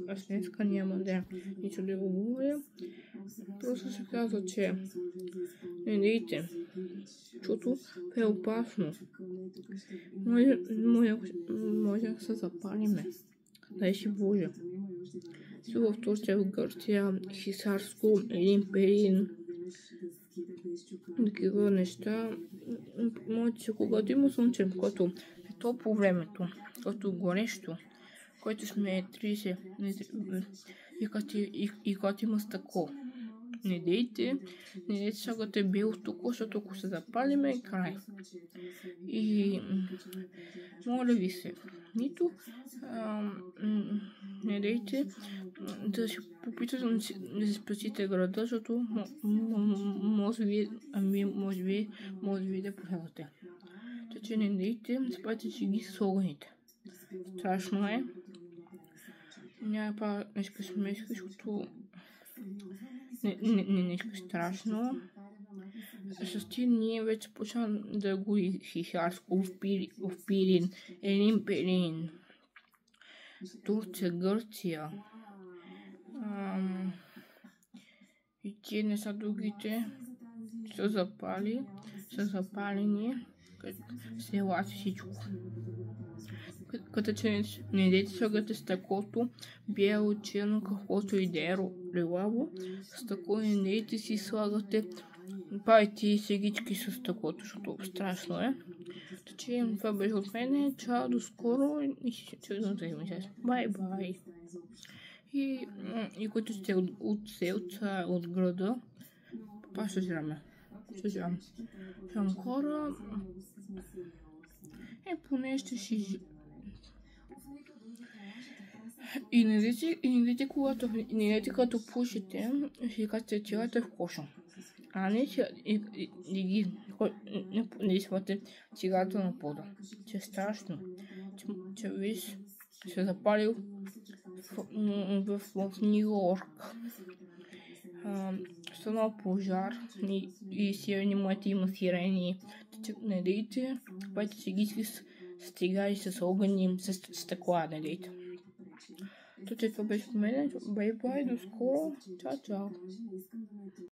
Аз днеска няма да нито да го говоря. Просто се казва, че не дейте, защото е опасно. Може да се запалиме. Дай си Боже. В Турция, в Гърция, Хисарско, Елин-Пелин, такива неща. Може, че когато има слънце, което е топло времето, което е горещо, който сме 30 и когато има стъкло. Не дейте слагате бело стъкло, защото ако се запалиме е край. И моля ви се, нито не дейте да си попитате да си спасите града, защото може би да пожелате. Така че не дейте, спайте си ги с огъните. Страшно е. Няма па нещо смешка, защото нещо страшно. С тия ние вече почвам да го Хисарско, в Пирин, Елин-Пелин, Турция, Гърция. И тия неща другите са запалени, села всичко. Като че не дейте слагате стъклото, бяло, черно, каквото и да е лилаво, стъкло не дейте си слагате пайте и сегички с стъклото, защото страшно е. Така това беше от мен, чао, до скоро и ще видим се. Бай! И които сте от селца, от града, па ще жраме. Там хора, поне ще си... И не дайте когато пушите, си кажете цигата в коша. А не не свате цигата на пода. Че е страшно. Че виж, се запалил в Нью-Йорк. Станал пожар и сирени моите има сирени. Не дейте, пайте си ги с цигари, с огъни, с стъкла, не дейте. Това беше от мен. Бай, до скоро. Чао.